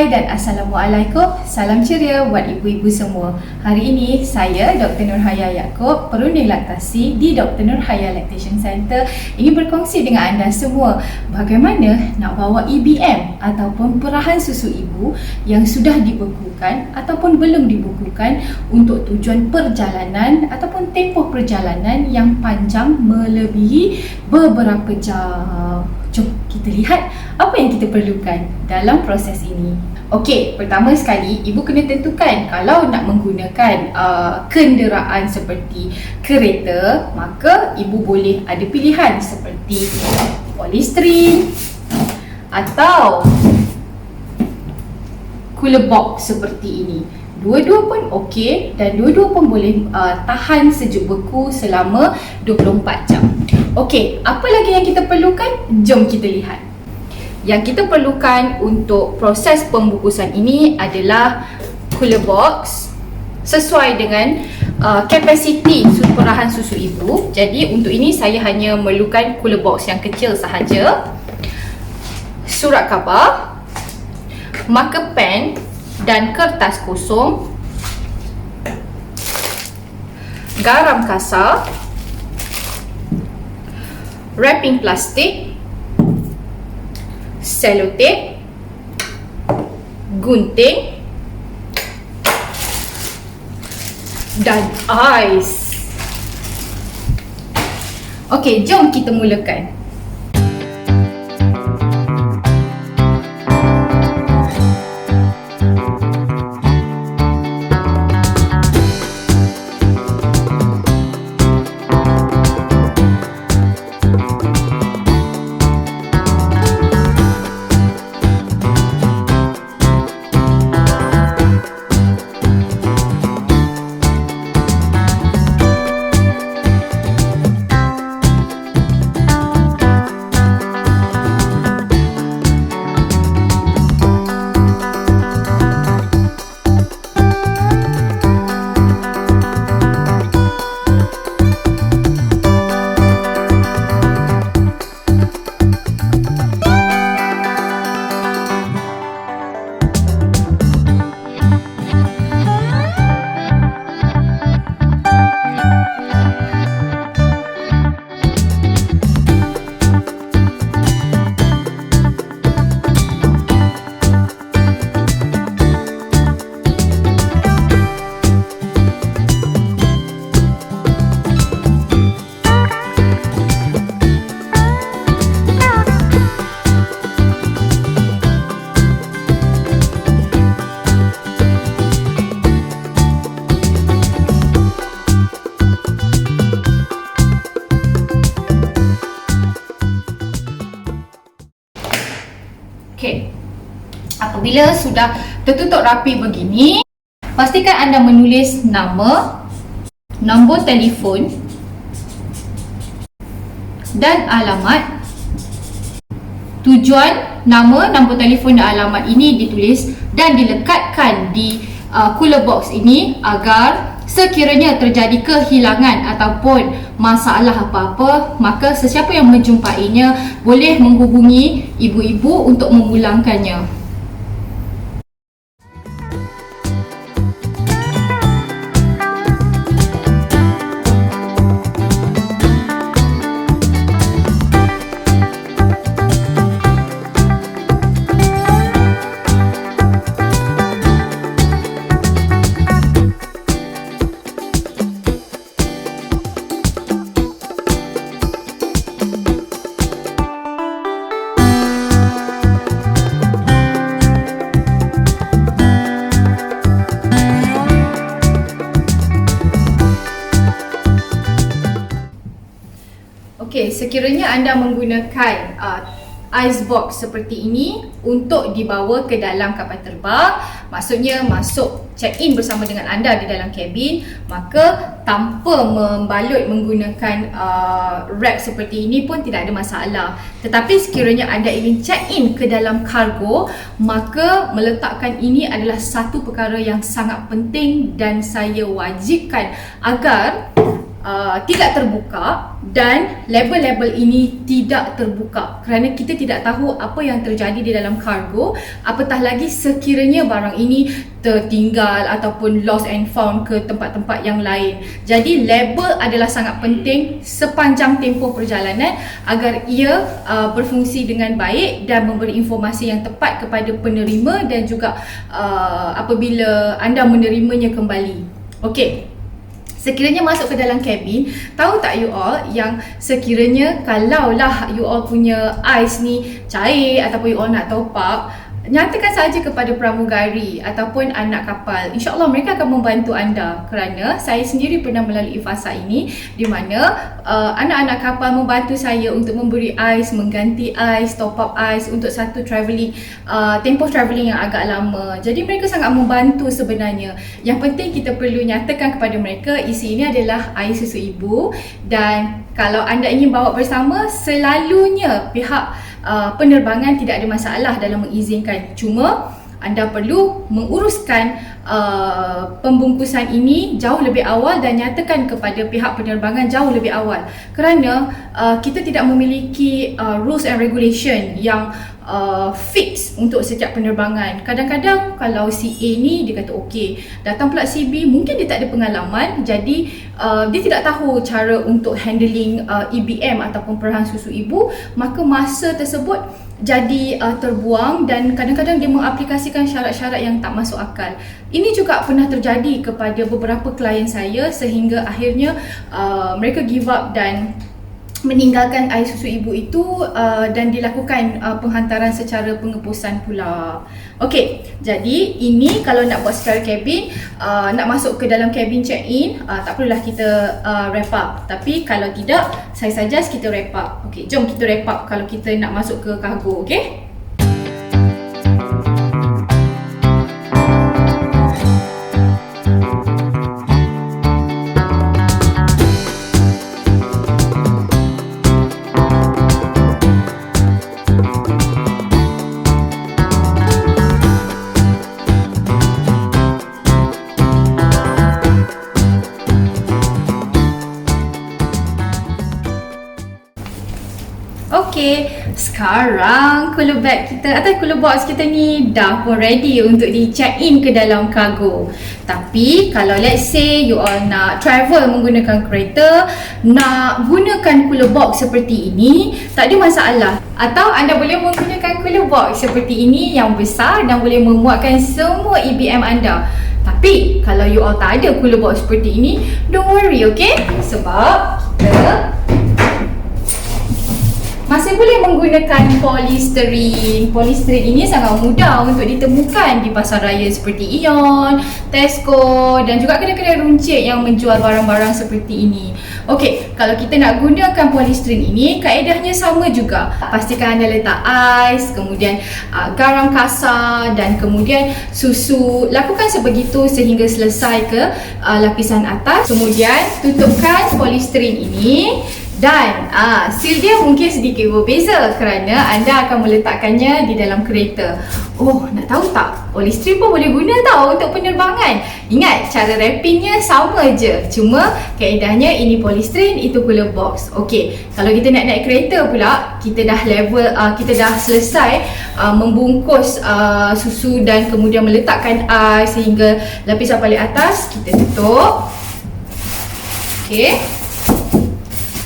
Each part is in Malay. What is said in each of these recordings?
Hai dan Assalamualaikum. Salam ceria buat ibu-ibu semua. Hari ini saya Dr. Nurhaya Yaakob, perunding laktasi di Dr. Nurhaya Lactation Center, ingin berkongsi dengan anda semua bagaimana nak bawa EBM ataupun perahan susu ibu yang sudah dibekukan ataupun belum dibekukan untuk tujuan perjalanan ataupun tempoh perjalanan yang panjang melebihi beberapa jam. Jom kita lihat apa yang kita perlukan dalam proses ini. Okey, pertama sekali ibu kena tentukan kalau nak menggunakan kenderaan seperti kereta, maka ibu boleh ada pilihan seperti polystyrene atau cooler box seperti ini. Dua-dua pun okey dan dua-dua pun boleh tahan sejuk beku selama 24 jam. Okey, apa lagi yang kita perlukan? Jom kita lihat. Yang kita perlukan untuk proses pembukusan ini adalah cooler box sesuai dengan kapasiti perahan susu ibu. Jadi untuk ini saya hanya memerlukan cooler box yang kecil sahaja, surat khabar, marker pen dan kertas kosong, garam kasar, wrapping plastik, selotip, gunting dan ais. Okey, jom kita mulakan. Okey, apabila sudah tertutup rapi begini, pastikan anda menulis nama, nombor telefon dan alamat. Tujuan, nama, nombor telefon dan alamat ini ditulis dan dilekatkan di cooler box ini agar sekiranya terjadi kehilangan ataupun masalah apa-apa, maka sesiapa yang menjumpainya boleh menghubungi ibu-ibu untuk memulangkannya. Okey, sekiranya anda menggunakan ice box seperti ini untuk dibawa ke dalam kapal terbang, maksudnya masuk check-in bersama dengan anda di dalam kabin, maka tanpa membalut menggunakan wrap seperti ini pun tidak ada masalah. Tetapi sekiranya anda ingin check-in ke dalam kargo, maka meletakkan ini adalah satu perkara yang sangat penting dan saya wajibkan agar tidak terbuka dan label-label ini tidak terbuka kerana kita tidak tahu apa yang terjadi di dalam kargo, apatah lagi sekiranya barang ini tertinggal ataupun lost and found ke tempat-tempat yang lain. Jadi label adalah sangat penting sepanjang tempoh perjalanan agar ia berfungsi dengan baik dan memberi informasi yang tepat kepada penerima dan juga apabila anda menerimanya kembali. Okey. Sekiranya masuk ke dalam kabin, tahu tak you all yang sekiranya kalaulah you all punya ais ni cair ataupun you all nak top up, nyatakan saja kepada pramugari ataupun anak kapal. InsyaAllah mereka akan membantu anda kerana saya sendiri pernah melalui fasa ini di mana anak-anak kapal membantu saya untuk memberi ais, mengganti ais, top up ais untuk satu travelling, tempoh travelling yang agak lama. Jadi mereka sangat membantu sebenarnya. Yang penting kita perlu nyatakan kepada mereka isi ini adalah air susu ibu dan kalau anda ingin bawa bersama, selalunya pihak penerbangan tidak ada masalah dalam mengizinkan. Cuma anda perlu menguruskan pembungkusan ini jauh lebih awal dan nyatakan kepada pihak penerbangan jauh lebih awal kerana kita tidak memiliki rules and regulation yang fix untuk setiap penerbangan. Kadang-kadang kalau si A ni dia kata okey, datang pula si B mungkin dia tak ada pengalaman, jadi dia tidak tahu cara untuk handling EBM ataupun perahan susu ibu, maka masa tersebut jadi terbuang dan kadang-kadang dia mengaplikasikan syarat-syarat yang tak masuk akal. Ini juga pernah terjadi kepada beberapa klien saya sehingga akhirnya mereka give up dan meninggalkan air susu ibu itu dan dilakukan penghantaran secara pengepusan pula. Okey, jadi ini kalau nak buat secara kabin, nak masuk ke dalam kabin check-in, tak perlulah kita wrap up. Tapi kalau tidak, saya suggest kita wrap up. Okey, jom kita wrap up kalau kita nak masuk ke kargo, okey? Okey, sekarang cooler bag kita atau cooler box kita ni dah pun ready untuk di check in ke dalam kargo. Tapi kalau let's say you all nak travel menggunakan kereta, nak gunakan cooler box seperti ini, tak ada masalah. Atau anda boleh menggunakan cooler box seperti ini yang besar dan boleh memuatkan semua EBM anda. Tapi kalau you all tak ada cooler box seperti ini, don't worry, okay? Sebab kita masih boleh menggunakan polystyrene. Polystyrene ini sangat mudah untuk ditemukan di pasar raya seperti Aeon, Tesco dan juga kedai-kedai runcit yang menjual barang-barang seperti ini. Okey, kalau kita nak gunakan polystyrene ini, kaedahnya sama juga. Pastikan anda letak ais, kemudian garam kasar dan kemudian susu. Lakukan sebegitu sehingga selesai ke lapisan atas. Kemudian tutupkan polystyrene ini. Dan seal dia mungkin sedikit berbeza kerana anda akan meletakkannya di dalam kereta. Oh, nak tahu tak? Polystyrene pun boleh guna tau untuk penerbangan. Ingat, cara wrappingnya sama je. Cuma kaedahnya ini polystyrene, itu cooler box. Okey, kalau kita nak naik kereta pula, kita dah kita dah selesai membungkus susu dan kemudian meletakkan ais sehingga lapisan paling atas, kita tutup. Okey.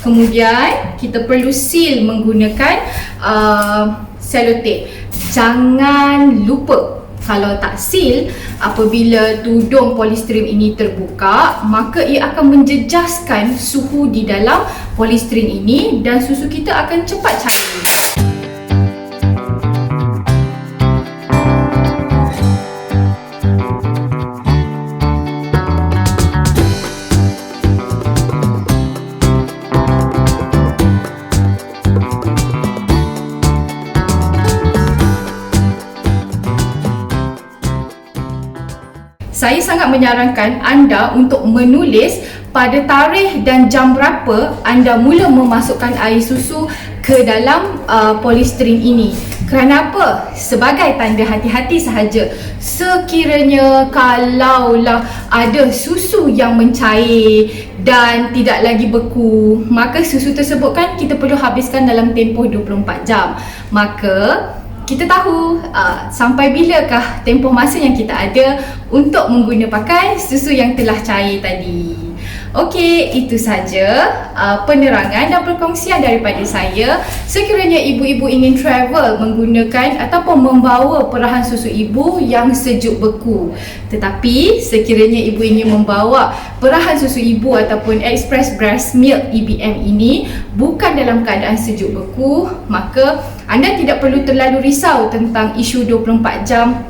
Kemudian kita perlu seal menggunakan selotip. Jangan lupa, kalau tak seal, apabila tudung polystyrene ini terbuka, maka ia akan menjejaskan suhu di dalam polystyrene ini dan susu kita akan cepat cair. Saya sangat menyarankan anda untuk menulis pada tarikh dan jam berapa anda mula memasukkan air susu ke dalam polystyrene ini. Kerana apa? Sebagai tanda hati-hati sahaja. Sekiranya kalaulah ada susu yang mencair dan tidak lagi beku, maka susu tersebut kan kita perlu habiskan dalam tempoh 24 jam. Maka kita tahu sampai bilakah tempoh masa yang kita ada untuk pakai susu yang telah cair tadi. Okey, itu saja penerangan dan perkongsian daripada saya. Sekiranya ibu-ibu ingin travel menggunakan ataupun membawa perahan susu ibu yang sejuk beku, tetapi sekiranya ibu ingin membawa perahan susu ibu ataupun Express Breast Milk EBM ini bukan dalam keadaan sejuk beku, maka anda tidak perlu terlalu risau tentang isu 24 jam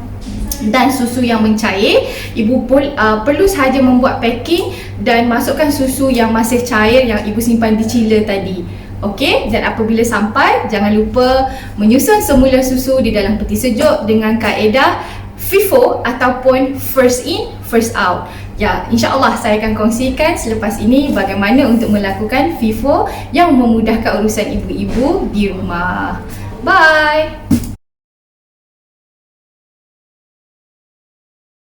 dan susu yang mencair. Ibu perlu sahaja membuat packing dan masukkan susu yang masih cair yang ibu simpan di chiller tadi. Okey, dan apabila sampai, jangan lupa menyusun semula susu di dalam peti sejuk dengan kaedah FIFO ataupun first in first out. Ya, insya-Allah saya akan kongsikan selepas ini bagaimana untuk melakukan FIFO yang memudahkan urusan ibu-ibu di rumah. Bye.